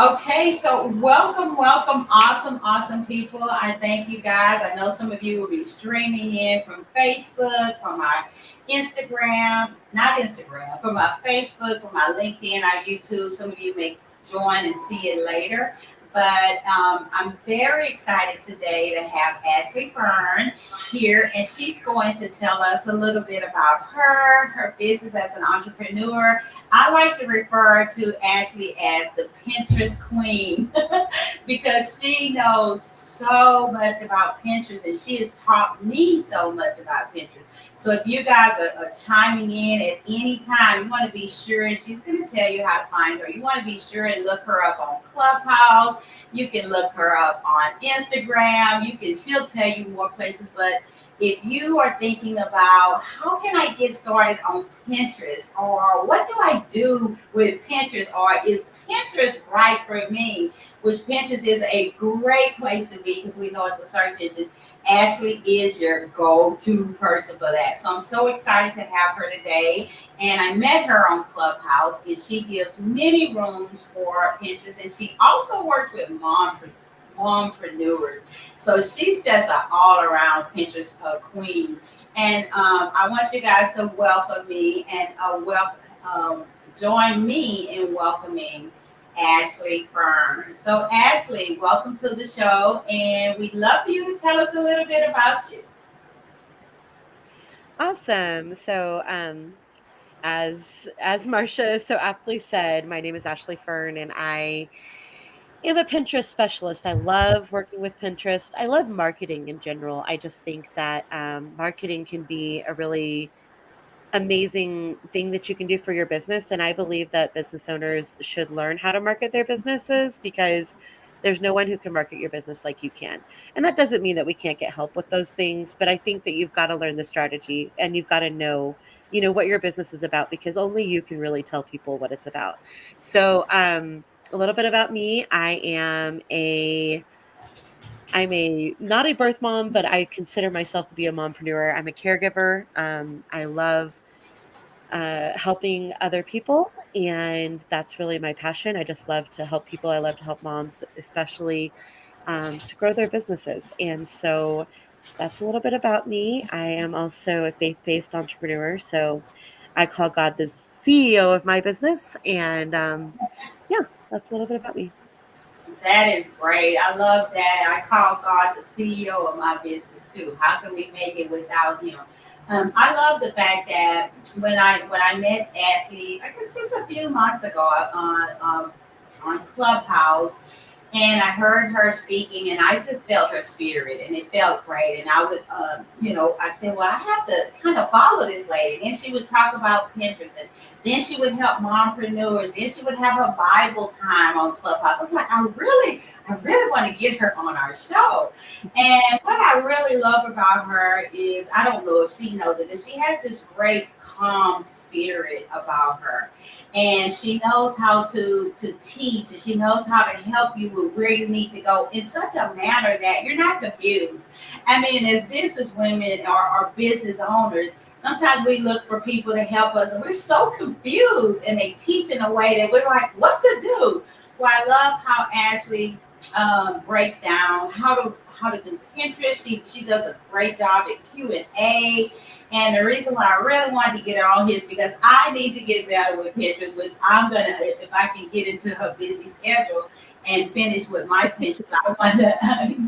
Okay, so welcome, awesome people. I thank you guys. I know some of you will be streaming in from Facebook, from our Instagram, not Instagram, from our Facebook, from our LinkedIn, our YouTube. Some of you may join and see it later. But I'm very excited today to have Ashley Fern here, and she's going to tell us a little bit about her business as an entrepreneur. I like to refer to Ashley as the Pinterest queen because she knows so much about Pinterest and she has taught me so much about Pinterest. So if you guys are chiming in at any time, you want to be sure, and she's going to tell you how to find her. You want to be sure and look her up on Clubhouse. You can look her up on Instagram. She'll tell you more places, but if you are thinking about how can I get started on Pinterest, or what do I do with Pinterest, or is Pinterest right for me, which Pinterest is a great place to be because we know it's a search engine. Ashley is your go-to person for that. So I'm so excited to have her today. And I met her on Clubhouse, and she gives many rooms for Pinterest, and she also works with mompreneurs. So she's just an all-around Pinterest queen. And I want you guys to welcome me and join me in welcoming Ashley Fern. So Ashley, welcome to the show, and we'd love for you to tell us a little bit about you. Awesome. As Marcia so aptly said, my name is Ashley Fern, and I am a Pinterest specialist. I love working with Pinterest. I love marketing in general. I just think that marketing can be a really amazing thing that you can do for your business. And I believe that business owners should learn how to market their businesses because there's no one who can market your business like you can. And that doesn't mean that we can't get help with those things, but I think that you've got to learn the strategy and you've got to know what your business is about because only you can really tell people what it's about. So, a little bit about me. I'm a not a birth mom, but I consider myself to be a mompreneur. I'm a caregiver. I love helping other people, and that's really my passion. I just love to help people. I love to help moms, especially to grow their businesses. And so that's a little bit about me. I am also a faith-based entrepreneur, so I call God the CEO of my business, and yeah, that's a little bit about me. That is great. I love that. I call God the CEO of my business too. How can we make it without him? I love the fact that when I met Ashley, I guess just a few months ago on Clubhouse, and I heard her speaking, and I just felt her spirit, and it felt great. And I would, I said, well, I have to kind of follow this lady. And she would talk about Pinterest, and then she would help mompreneurs. Then she would have her Bible time on Clubhouse. I was like, I really want to get her on our show. And what I really love about her is, I don't know if she knows it, but she has this great calm spirit about her, and she knows how to teach, and she knows how to help you with where you need to go in such a manner that you're not confused. I mean, as business women or business owners, sometimes we look for people to help us and we're so confused, and they teach in a way that we're like, what to do. Well, I love how Ashley breaks down how to do Pinterest. She does a great job at Q&A. And the reason why I really wanted to get her on here is because I need to get better with Pinterest, which I'm gonna, if I can get into her busy schedule and finish with my Pinterest. I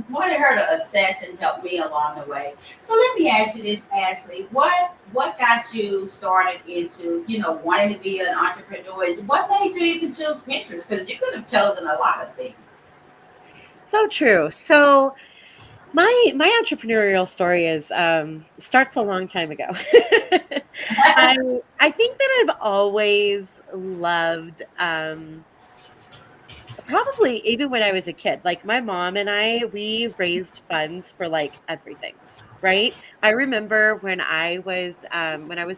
wanted her to assess and help me along the way. So let me ask you this, Ashley. What got you started into, wanting to be an entrepreneur? What made you even choose Pinterest? Because you could have chosen a lot of things. So true. So my entrepreneurial story is starts a long time ago. I I think that I've always loved probably even when I was a kid. Like my mom and we raised funds for like everything. Right? I remember when I was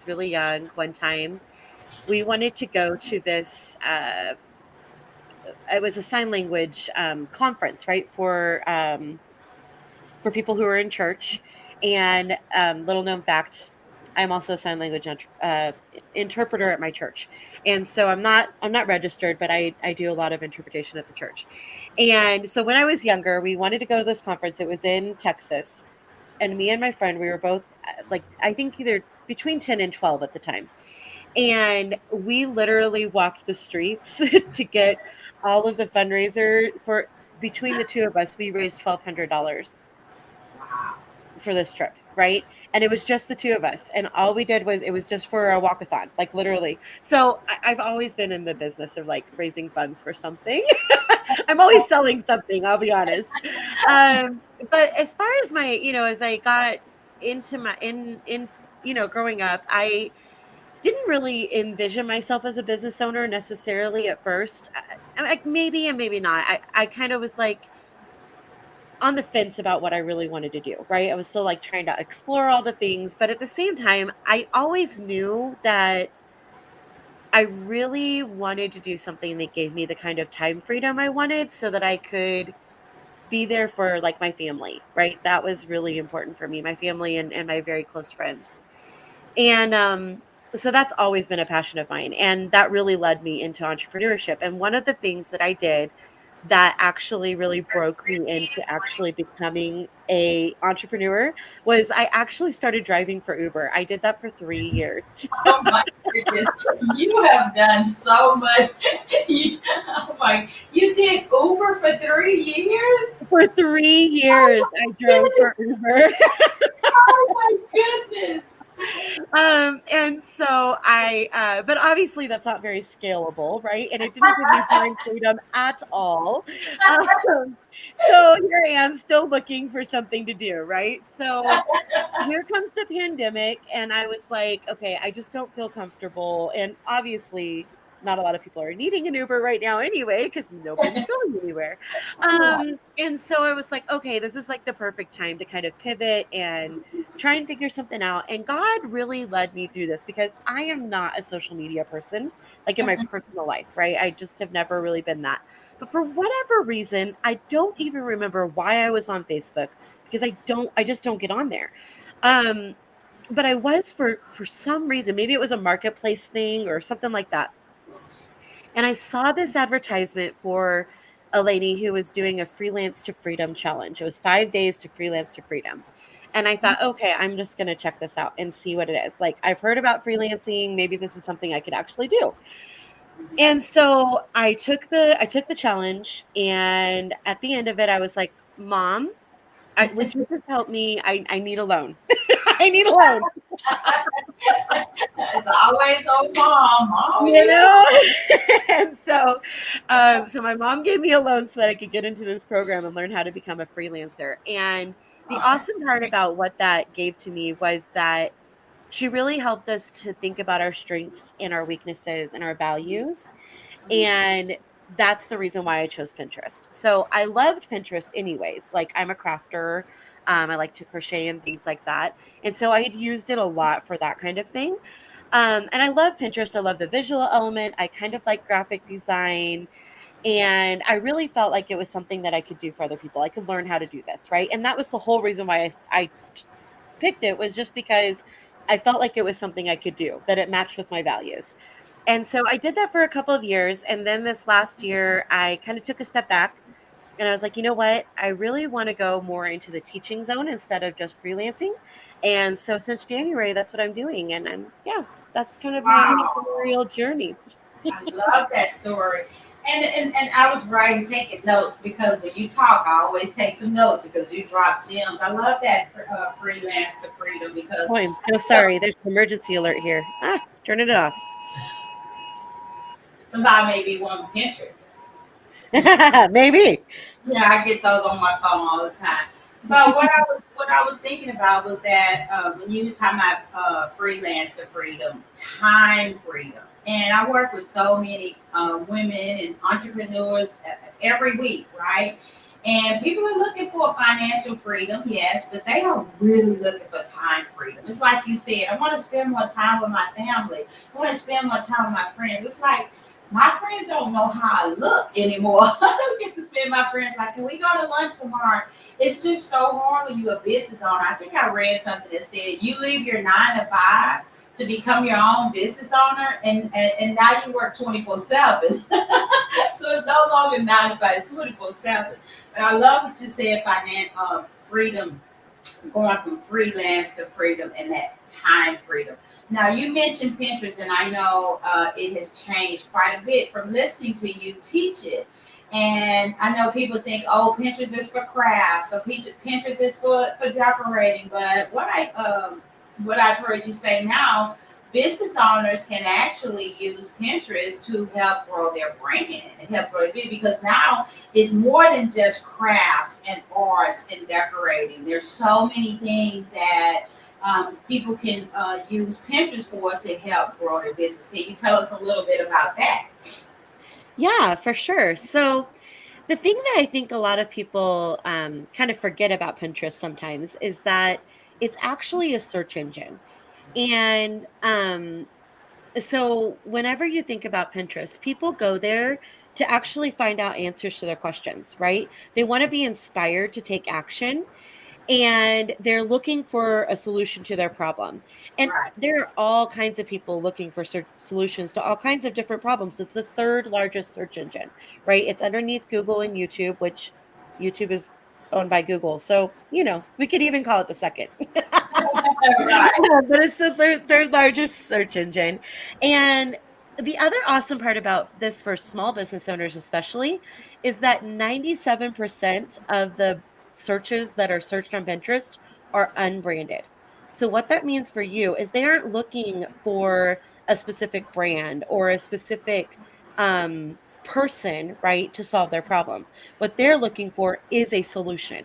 really young, one time we wanted to go to this it was a sign language conference, right? For people who are in church. And little known fact, I'm also a sign language interpreter at my church. And so I'm not registered, but I do a lot of interpretation at the church. And so when I was younger, we wanted to go to this conference. It was in Texas. And me and my friend, we were both like, I think either between 10 and 12 at the time. And we literally walked the streets to get all of the fundraiser for between the two of us. We raised $1,200 Wow. for this trip, right? And it was just the two of us. And all we did was it was just for a walkathon, like literally. So I've always been in the business of like raising funds for something. I'm always selling something, I'll be honest. But as far as my, as I got into my growing up, I didn't really envision myself as a business owner necessarily at first. Like maybe and maybe not. I kind of was like on the fence about what I really wanted to do, right? I was still like trying to explore all the things, but at the same time, I always knew that I really wanted to do something that gave me the kind of time freedom I wanted so that I could be there for like my family, right? That was really important for me, my family and my very close friends. And so that's always been a passion of mine. And that really led me into entrepreneurship. And one of the things that I did that actually really broke me into actually becoming a entrepreneur was I actually started driving for Uber. I did that for 3 years. Oh my goodness. You have done so much. Oh my, you did Uber for 3 years? For 3 years, I drove for Uber. Oh my goodness. And so but obviously that's not very scalable, right? And it didn't give me time freedom at all. Um, so here I am still looking for something to do, right? So here comes the pandemic, and I was like, okay, I just don't feel comfortable. And obviously, not a lot of people are needing an Uber right now anyway, because nobody's going anywhere. And so I was like, okay, this is like the perfect time to kind of pivot and try and figure something out. And God really led me through this because I am not a social media person, like in my personal life, right? I just have never really been that. But for whatever reason, I don't even remember why I was on Facebook because I just don't get on there. Um, but I was for some reason, maybe it was a marketplace thing or something like that. And I saw this advertisement for a lady who was doing a freelance to freedom challenge. It was 5 days to freelance to freedom. And I thought, okay, I'm just going to check this out and see what it is. Like, I've heard about freelancing. Maybe this is something I could actually do. And so I took the challenge. And at the end of it, I was like, Mom, would you just help me? I need a loan. I need a loan. It's always oh mom. You know? And so my mom gave me a loan so that I could get into this program and learn how to become a freelancer. And the awesome part about what that gave to me was that she really helped us to think about our strengths and our weaknesses and our values. And that's the reason why I chose Pinterest. So I loved Pinterest anyways. Like I'm a crafter. I like to crochet and things like that. And so I had used it a lot for that kind of thing. And I love Pinterest. I love the visual element. I kind of like graphic design. And I really felt like it was something that I could do for other people. I could learn how to do this, right? And that was the whole reason why I picked it was just because I felt like it was something I could do, that it matched with my values. And so I did that for a couple of years. And then this last year, I kind of took a step back and I was like, you know what? I really want to go more into the teaching zone instead of just freelancing. And so since January, that's what I'm doing. And yeah, that's kind of my Wow. entrepreneurial journey. I love that story. And I was writing, taking notes because when you talk, I always take some notes because you drop gems. I love that freelance to freedom because Oh, I'm so sorry. There's an emergency alert here. Turning it off. somebody may be wanting Pinterest. Maybe. Yeah, I get those on my phone all the time. But what I was thinking about was that when you were talking about freelance to freedom, time freedom, and I work with so many women and entrepreneurs every week, right? And people are looking for financial freedom, yes, but they are really looking for time freedom. It's like you said, I want to spend more time with my family. I want to spend more time with my friends. It's like my friends don't know how I look anymore. I don't get to spend my friends like, can we go to lunch tomorrow? It's just so hard when you're a business owner. I think I read something that said you leave your 9 to 5 to become your own business owner, and now you work 24/7. So it's no longer 9 to 5, it's 24/7. But I love what you said, freedom, going from freelance to freedom and that time freedom. Now, you mentioned Pinterest, and I know it has changed quite a bit from listening to you teach it. And I know people think, oh, Pinterest is for crafts, so Pinterest is for decorating. But what I've heard you say now, business owners can actually use Pinterest to help grow their brand and help grow it because now it's more than just crafts and arts and decorating. There's so many things that people can use Pinterest for to help grow their business. Can you tell us a little bit about that? Yeah, for sure. So the thing that I think a lot of people kind of forget about Pinterest sometimes is that it's actually a search engine. And so whenever you think about Pinterest, people go there to actually find out answers to their questions, right? They want to be inspired to take action and they're looking for a solution to their problem. And Right. there are all kinds of people looking for solutions to all kinds of different problems. It's the third largest search engine, right? It's underneath Google and YouTube, which YouTube is owned by Google. So, we could even call it the second. Right. But it's the third largest search engine. And the other awesome part about this for small business owners, especially, is that 97% of the searches that are searched on Pinterest are unbranded. So, what that means for you is they aren't looking for a specific brand or a specific person, right, to solve their problem. What they're looking for is a solution,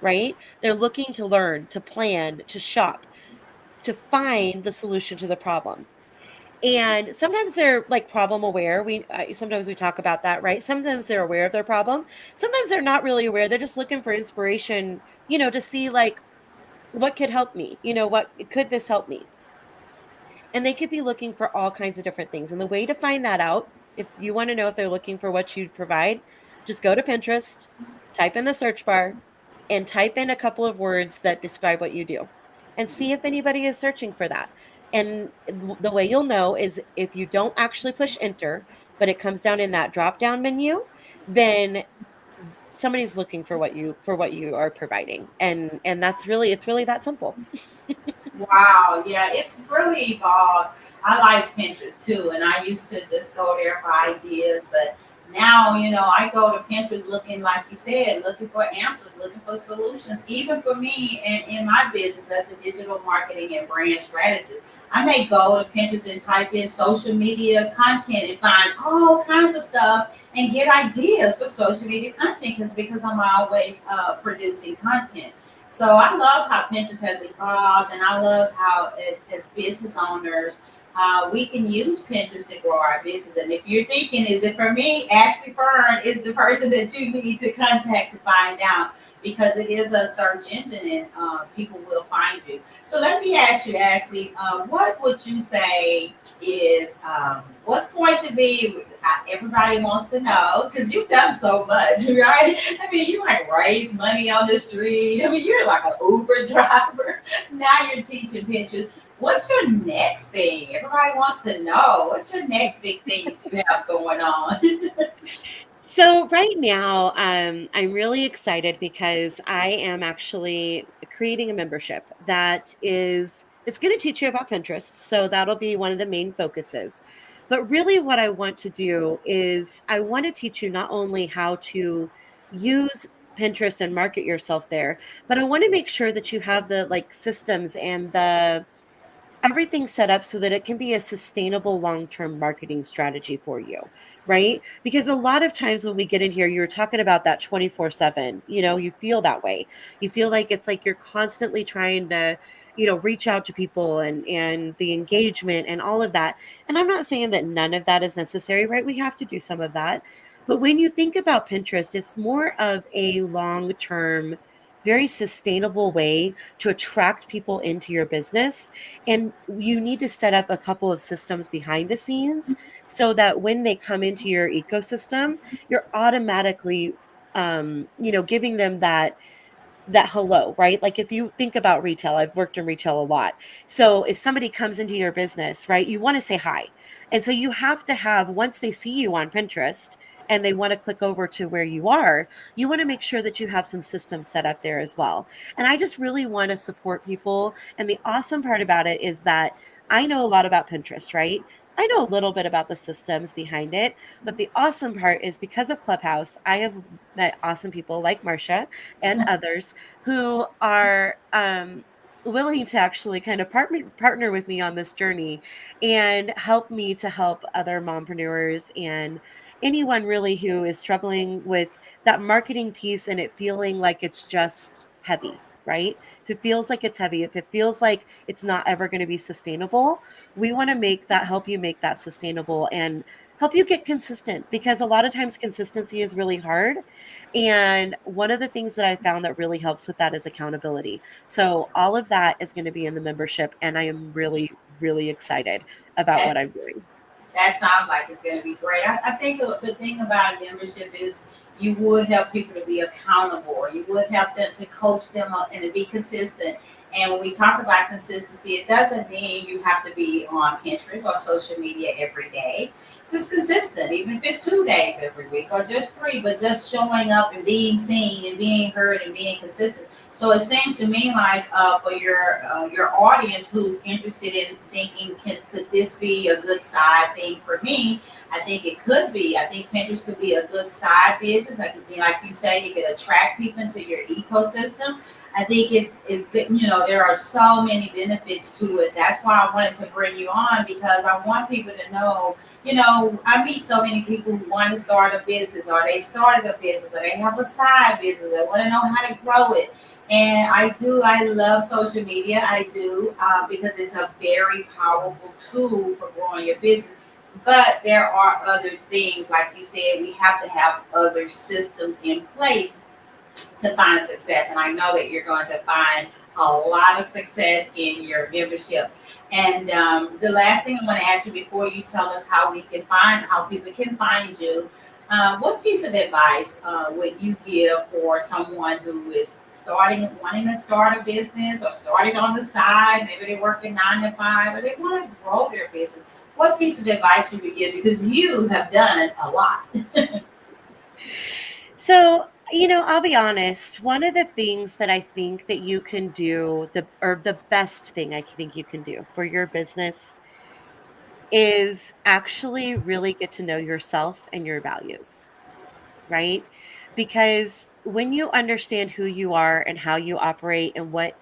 right? They're looking to learn, to plan, to shop, to find the solution to the problem. And sometimes they're like problem aware. Sometimes we talk about that, right? Sometimes they're aware of their problem. Sometimes they're not really aware. They're just looking for inspiration, to see like what could help me. What could this help me? And they could be looking for all kinds of different things. And the way to find that out, if you want to know if they're looking for what you provide, just go to Pinterest, type in the search bar, and type in a couple of words that describe what you do and see if anybody is searching for that. And the way you'll know is if you don't actually push enter, but it comes down in that drop down menu, then somebody's looking for what you are providing. And it's really that simple. Wow, yeah, it's really evolved. I like Pinterest too, and I used to just go there for ideas, but now, I go to Pinterest looking, like you said, looking for answers, looking for solutions. Even for me in my business as a digital marketing and brand strategist, I may go to Pinterest and type in social media content and find all kinds of stuff and get ideas for social media content because I'm always producing content. So I love how Pinterest has evolved, and I love how, as business owners, we can use Pinterest to grow our business. And if you're thinking, is it for me? Ashley Fern is the person that you need to contact to find out because it is a search engine and people will find you. So let me ask you, Ashley, what would you say is what's going to be, everybody wants to know because you've done so much, right? I mean, you like raise money on the street. I mean, you're like an Uber driver. Now you're teaching Pinterest. What's your next thing? Everybody wants to know. What's your next big thing that you have going on? So right now, I'm really excited because I am actually creating a membership that is it's going to teach you about Pinterest. So that'll be one of the main focuses. But really, what I want to do is I want to teach you not only how to use Pinterest and market yourself there, but I want to make sure that you have the like systems and the everything set up so that it can be a sustainable long-term marketing strategy for you, right? Because a lot of times when we get in here, you're talking about that 24/7, you feel that way. You feel like it's like you're constantly trying to, reach out to people and the engagement and all of that. And I'm not saying that none of that is necessary, right? We have to do some of that. But when you think about Pinterest, it's more of a long-term very sustainable way to attract people into your business. And you need to set up a couple of systems behind the scenes so that when they come into your ecosystem, you're automatically giving them that hello, right? Like if you think about retail, I've worked in retail a lot. So if somebody comes into your business, right, you want to say hi. And so you have to have, once they see you on Pinterest and they want to click over to where you want to make sure that you have some systems set up there as well. And I just really want to support people. And the awesome part about it is that I know a lot about Pinterest, right? I know a little bit about the systems behind it, but the awesome part is because of Clubhouse, I have met awesome people like Marcia and others who are willing to actually kind of partner with me on this journey and help me to help other mompreneurs and anyone really who is struggling with that marketing piece and it feeling like it's just heavy, right? If it feels like it's heavy, if it feels like it's not ever going to be sustainable, we want to help you make that sustainable and help you get consistent, because a lot of times consistency is really hard. And one of the things that I found that really helps with that is accountability. So all of that is going to be in the membership, and I am really, really excited about what That's I'm doing. That sounds like it's going to be great. I think the thing about membership is you would help people to be accountable, or you would help them to coach them up and to be consistent. And when we talk about consistency, it doesn't mean you have to be on Pinterest or social media every day. Just consistent, even if it's 2 days every week or just three, but just showing up and being seen and being heard and being consistent. So it seems to me like for your audience who's interested in thinking, could this be a good side thing for me? I think it could be. I think Pinterest could be a good side business. I could, like you say, it could attract people into your ecosystem. I think there are so many benefits to it. That's why I wanted to bring you on, because I want people to know, I meet so many people who want to start a business, or they've started a business, or they have a side business. They want to know how to grow it. And I love social media. I do, because it's a very powerful tool for growing your business. But there are other things, like you said, we have to have other systems in place to find success. And I know that you're going to find a lot of success in your membership. And the last thing I want to ask you before you tell us how people can find you, what piece of advice would you give for someone who is wanting to start a business, or started on the side? Maybe they're working 9 to 5, or they want to grow their business. What piece of advice would you give? Because you have done a lot. So, I'll be honest. One of the things that I think that you can do, the best thing I think you can do for your business is actually really get to know yourself and your values, right? Because when you understand who you are and how you operate and what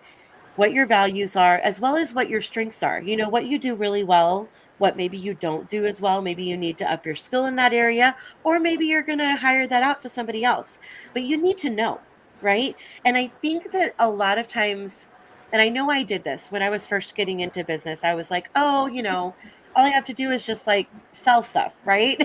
your values are, as well as what your strengths are, what you do really well, what maybe you don't do as well, maybe you need to up your skill in that area, or maybe you're going to hire that out to somebody else. But you need to know, right? And I think that a lot of times, and I know I did this when I was first getting into business, I was like, oh, all I have to do is just like sell stuff, right?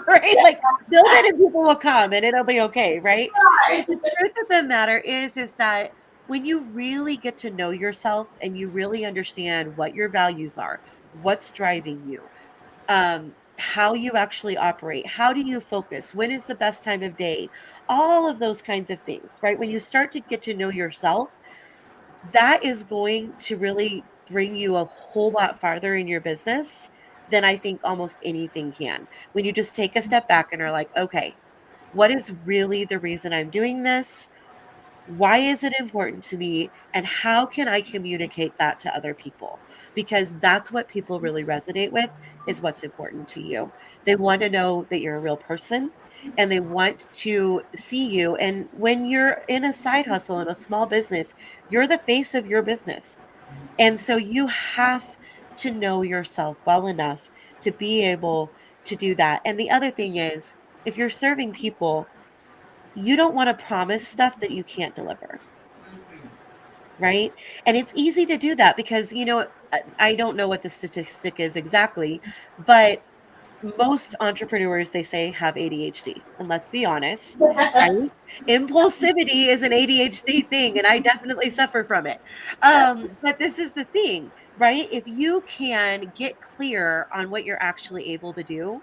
Right? Like build it and people will come and it'll be okay, right? But the truth of the matter is that when you really get to know yourself and you really understand what your values are, what's driving you, how you actually operate, how do you focus, when is the best time of day, all of those kinds of things, right? When you start to get to know yourself, that is going to really bring you a whole lot farther in your business than I think almost anything can. When you just take a step back and are like, okay, what is really the reason I'm doing this? Why is it important to me? And how can I communicate that to other people? Because that's what people really resonate with, is what's important to you. They want to know that you're a real person and they want to see you. And when you're in a side hustle in a small business, you're the face of your business. And so you have to know yourself well enough to be able to do that. And the other thing is, if you're serving people, you don't want to promise stuff that you can't deliver, right? And it's easy to do that because, I don't know what the statistic is exactly, but most entrepreneurs, they say, have ADHD. And let's be honest, right? Impulsivity is an ADHD thing, and I definitely suffer from it. But this is the thing, right? If you can get clear on what you're actually able to do,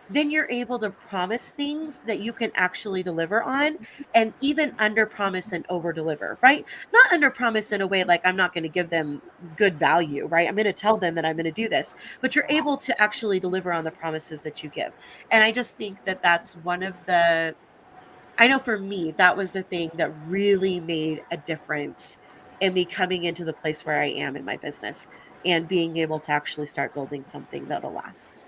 then you're able to promise things that you can actually deliver on, and even under promise and over deliver, right? Not under promise in a way like I'm not going to give them good value, right? I'm going to tell them that I'm going to do this, but you're able to actually deliver on the promises that you give. And I just think that that's one of the, I know for me, that was the thing that really made a difference in me coming into the place where I am in my business and being able to actually start building something that'll last.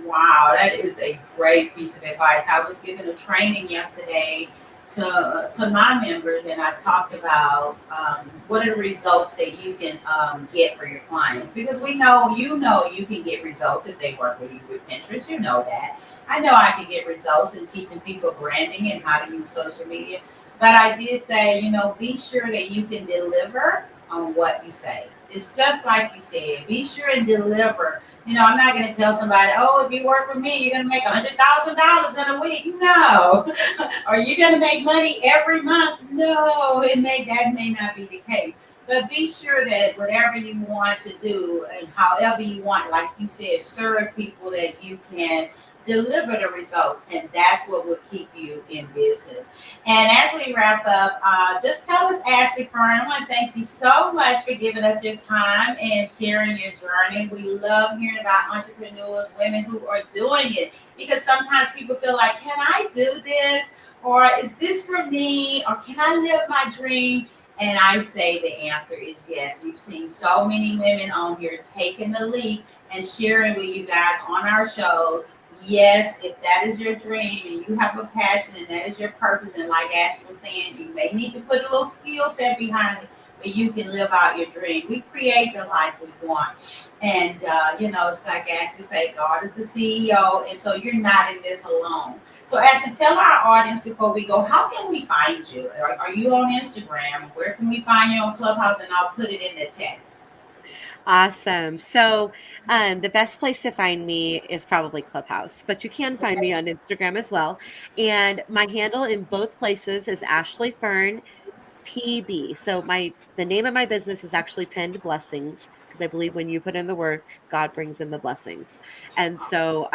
Wow, that is a great piece of advice. I was given a training yesterday to my members, and I talked about what are the results that you can get for your clients, because we know you can get results if they work with you with Pinterest. You know that. I know I can get results in teaching people branding and how to use social media, but I did say, be sure that you can deliver on what you say. It's just like you said. Be sure and deliver. I'm not going to tell somebody, oh, if you work with me, you're going to make $100,000 in a week. No. Are you going to make money every month? No, that may not be the case. But be sure that whatever you want to do and however you want, like you said, serve people, that you can deliver the results, and that's what will keep you in business. And as we wrap up, just tell us, AshleyFern, I want to thank you so much for giving us your time and sharing your journey. We love hearing about entrepreneurs, women who are doing it, because sometimes people feel like, can I do this? Or is this for me? Or can I live my dream? And I say the answer is yes. You've seen so many women on here taking the leap and sharing with you guys on our show. Yes, if that is your dream and you have a passion and that is your purpose, and like Ashley was saying, you may need to put a little skill set behind it, but you can live out your dream. We create the life we want. And, it's like Ashley said, God is the CEO, and so you're not in this alone. So Ashley, tell our audience before we go, how can we find you? Are you on Instagram? Where can we find you on Clubhouse? And I'll put it in the chat. Awesome. So, the best place to find me is probably Clubhouse, but you can find me on Instagram as well. And my handle in both places is AshleyFern PB. So the name of my business is actually Pinned Blessings, because I believe when you put in the work, God brings in the blessings. And so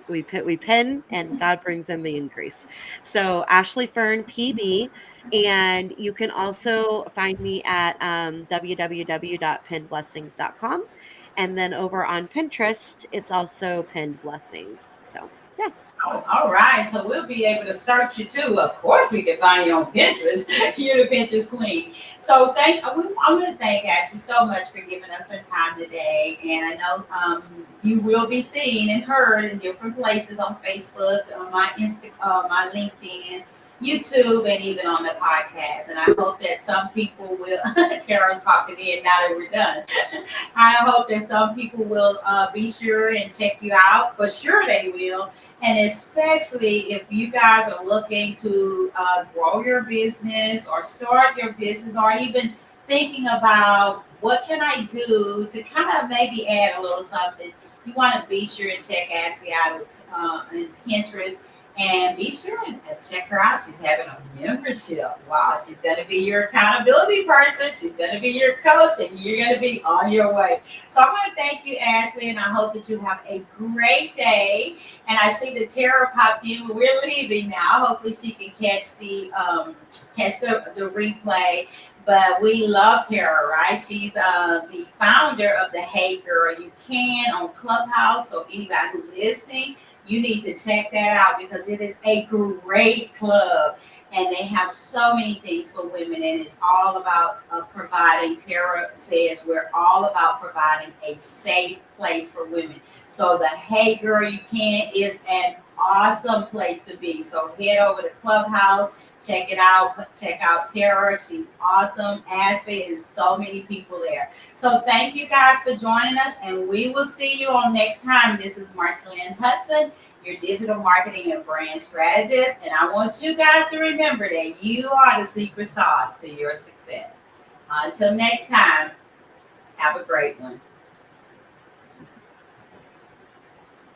we pin and God brings in the increase. So AshleyFern PB. And you can also find me at www.pinnedblessings.com. And then over on Pinterest, it's also Pinned Blessings. So yeah. Oh, all right, so we'll be able to search you too. Of course, we can find you on Pinterest. You're the Pinterest queen. So I'm going to thank Ashley so much for giving us her time today. And I know you will be seen and heard in different places on Facebook, on my my LinkedIn, YouTube, and even on the podcast. And I hope that some people will. Tara's popping in now that we're done. I hope that some people will be sure and check you out. For sure, they will. And especially if you guys are looking to grow your business or start your business, or even thinking about what can I do to kind of maybe add a little something, you want to be sure and check Ashley out on Pinterest. And be sure and check her out. She's having a membership. Wow, she's going to be your accountability person. She's going to be your coach, and you're going to be on your way. So I want to thank you, Ashley, and I hope that you have a great day. And I see that Tara popped in. We're leaving now. Hopefully she can catch the replay. But we love Tara, right? She's the founder of the Hey Girl You Can on Clubhouse. So anybody who's listening, you need to check that out, because it is a great club, and they have so many things for women, and it's all about providing. Tara says we're all about providing a safe place for women. So the Hey Girl You Can is an awesome place to be. So head over to Clubhouse, check it out. Check out Tara. She's awesome. Ashley, and so many people there. So thank you guys for joining us, and we will see you on next time. This is Marshalyn Hudson, your digital marketing and brand strategist. And I want you guys to remember that you are the secret sauce to your success. Until next time, have a great one.